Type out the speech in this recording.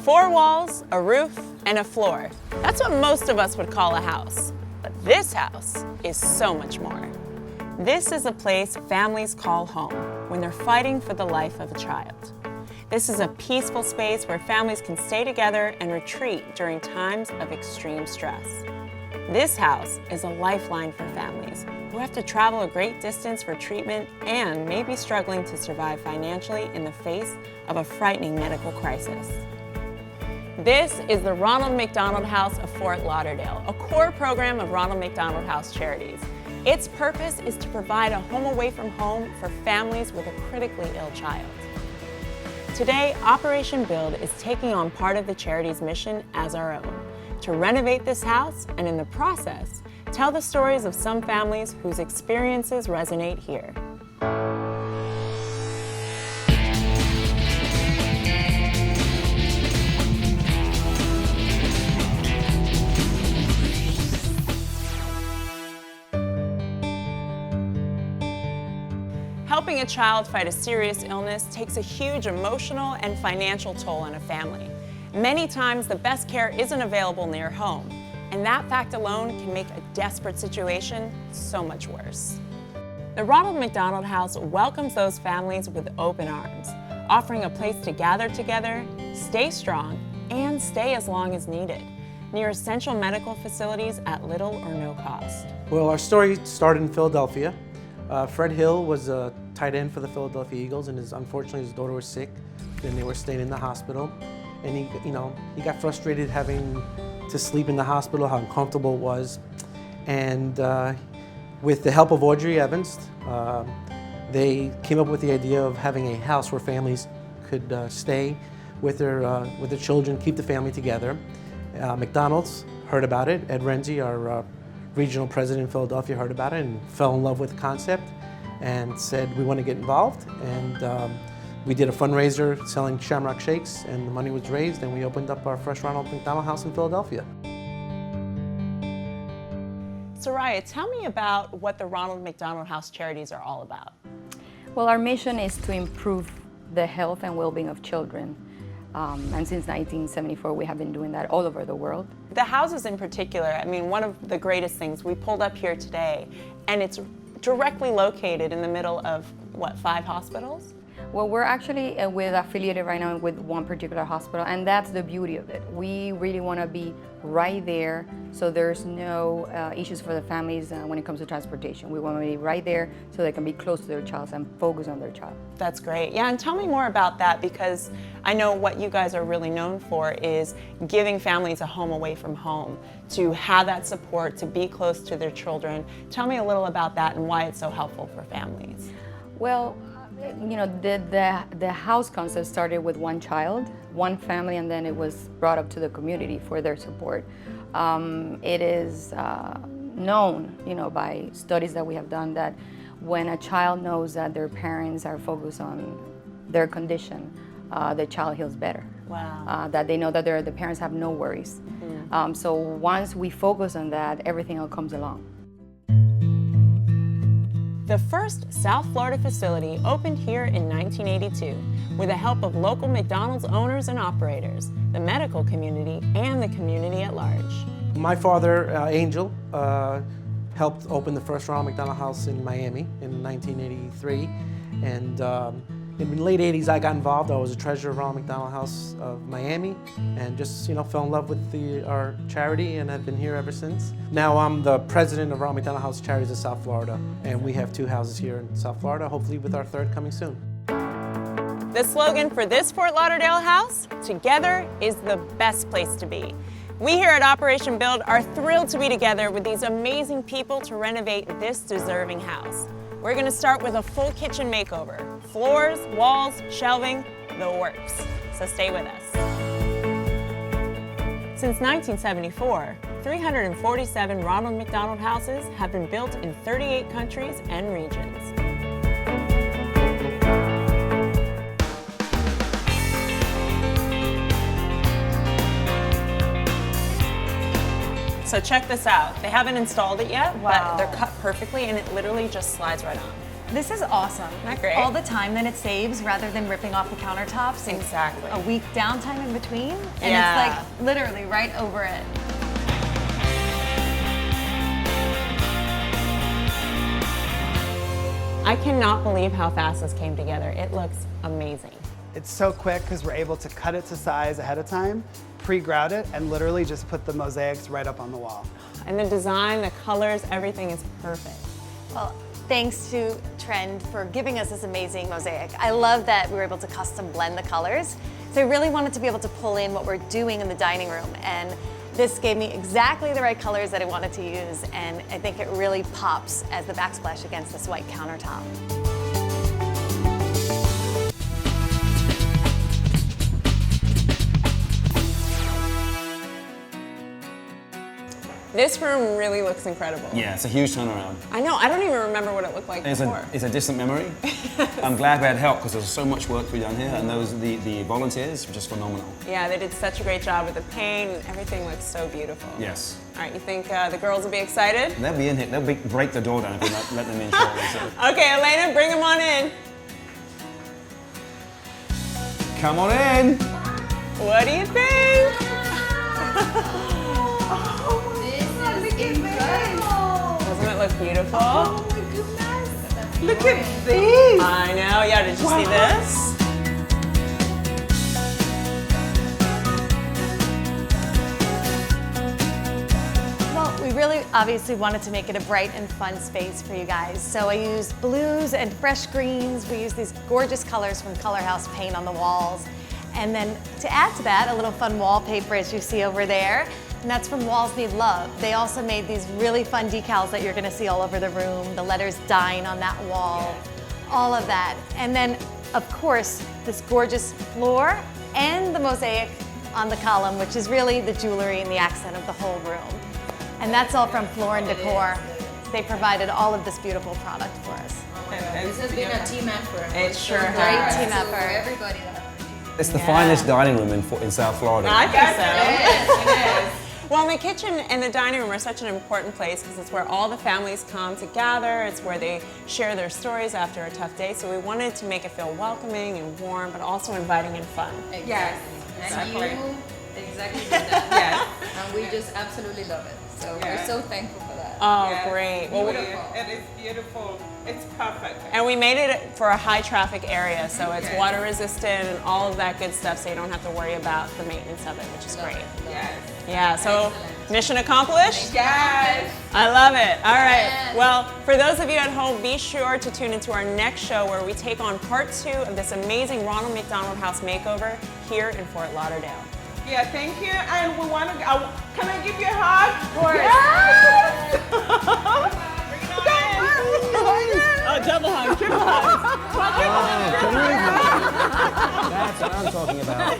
4 walls, a roof, and a floor. That's what most of us would call a house. But this house is so much more. This is a place families call home when they're fighting for the life of a child. This is a peaceful space where families can stay together and retreat during times of extreme stress. This house is a lifeline for families who have to travel a great distance for treatment and may be struggling to survive financially in the face of a frightening medical crisis. This is the Ronald McDonald House of Fort Lauderdale, a core program of Ronald McDonald House Charities. Its purpose is to provide a home away from home for families with a critically ill child. Today, Operation Build is taking on part of the charity's mission as our own, to renovate this house and in the process, tell the stories of some families whose experiences resonate here. Helping a child fight a serious illness takes a huge emotional and financial toll on a family. Many times, the best care isn't available near home, and that fact alone can make a desperate situation so much worse. The Ronald McDonald House welcomes those families with open arms, offering a place to gather together, stay strong, and stay as long as needed, near essential medical facilities at little or no cost. Well, our story started in Philadelphia. Fred Hill was a tight end for the Philadelphia Eagles, and unfortunately his daughter was sick, and they were staying in the hospital. And he got frustrated having to sleep in the hospital, how uncomfortable it was. And with the help of Audrey Evans, they came up with the idea of having a house where families could stay with their children, keep the family together. McDonald's heard about it. Ed Renzi, our regional president in Philadelphia, heard about it and fell in love with the concept and said, we want to get involved. And we did a fundraiser selling Shamrock Shakes, and the money was raised, and we opened up our first Ronald McDonald House in Philadelphia. Soraya, tell me about what the Ronald McDonald House Charities are all about. Well, our mission is to improve the health and well-being of children. And since 1974, we have been doing that all over the world. The houses in particular, I mean, one of the greatest things, we pulled up here today, and it's directly located in the middle of, what, 5 hospitals? Well, we're actually affiliated right now with one particular hospital, and that's the beauty of it. We really want to be right there, so there's no issues for the families when it comes to transportation. We want to be right there so they can be close to their child and focus on their child. That's great. Yeah, and tell me more about that, because I know what you guys are really known for is giving families a home away from home, to have that support, to be close to their children. Tell me a little about that and why it's so helpful for families. Well, you know, the house concept started with one child, one family, and then it was brought up to the community for their support. It is known, you know, by studies that we have done that when a child knows that their parents are focused on their condition, the child heals better. Wow. That they know that the parents have no worries. Mm-hmm. So once we focus on that, everything else comes along. The first South Florida facility opened here in 1982 with the help of local McDonald's owners and operators, the medical community, and the community at large. My father, Angel, helped open the first Ronald McDonald House in Miami in 1983. And in the late 80s, I got involved. I was a treasurer of Ronald McDonald House of Miami, and just fell in love with our charity, and I've been here ever since. Now I'm the president of Ronald McDonald House Charities of South Florida, and we have 2 houses here in South Florida, hopefully with our 3rd coming soon. The slogan for this Fort Lauderdale house, together is the best place to be. We here at Operation Build are thrilled to be together with these amazing people to renovate this deserving house. We're going to start with a full kitchen makeover. Floors, walls, shelving, the works. So stay with us. Since 1974, 347 Ronald McDonald houses have been built in 38 countries and regions. So check this out. They haven't installed it yet, Wow. but they're cut perfectly and it literally just slides right on. This is awesome. Isn't that great? All the time that it saves rather than ripping off the countertops. And Exactly. a week downtime in between. And Yeah. it's like literally right over it. I cannot believe how fast this came together. It looks amazing. It's so quick because we're able to cut it to size ahead of time, pre-grout it, and literally just put the mosaics right up on the wall. And the design, the colors, everything is perfect. Well, thanks to Trend for giving us this amazing mosaic. I love that we were able to custom blend the colors. So I really wanted to be able to pull in what we're doing in the dining room, and this gave me exactly the right colors that I wanted to use, and I think it really pops as the backsplash against this white countertop. This room really looks incredible. Yeah, it's a huge turnaround. I know, I don't even remember what it looked like before. It's a distant memory. I'm glad we had help because there's so much work to be done here, and the volunteers were just phenomenal. Yeah, they did such a great job with the paint, and everything looks so beautiful. Yes. All right, you think the girls will be excited? They'll be in here. They'll break the door down if we let them in shortly. So. Okay, Elena, bring them on in. Come on in. What do you think? Doesn't it look beautiful? Oh my goodness! Look at this! I know, yeah, did you see this? Well, we really obviously wanted to make it a bright and fun space for you guys. So I used blues and fresh greens. We used these gorgeous colors from Color House paint on the walls. And then to add to that, a little fun wallpaper as you see over there. And that's from Walls Need Love. They also made these really fun decals that you're gonna see all over the room. The letters Dine on that wall, all of that. And then, of course, this gorgeous floor and the mosaic on the column, which is really the jewelry and the accent of the whole room. And that's all from Floor and Decor. They provided all of this beautiful product for us. This has been a team effort. It sure Great has. Team to effort. everybody. It's the finest dining room in South Florida. I think so. It is. Well, the kitchen and the dining room are such an important place because it's where all the families come to gather. It's where they share their stories after a tough day. So we wanted to make it feel welcoming and warm, but also inviting and fun. Yes. And you exactly did that. Yes. And we just absolutely love it. So we're so thankful for that. Oh, Yes. great. Well, It is beautiful. It's perfect. and we made it for a high traffic area, so it's Yes. water resistant and all of that good stuff, so you don't have to worry about the maintenance of it, which is great. Yes. Yeah, so mission accomplished? Yes. I love it. All right. Yes. Well, for those of you at home, be sure to tune into our next show where we take on part 2 of this amazing Ronald McDonald House makeover here in Fort Lauderdale. Yeah, thank you. And we want to, can I give you a hug? Oh, double hug, triple hug. That's what I'm talking about.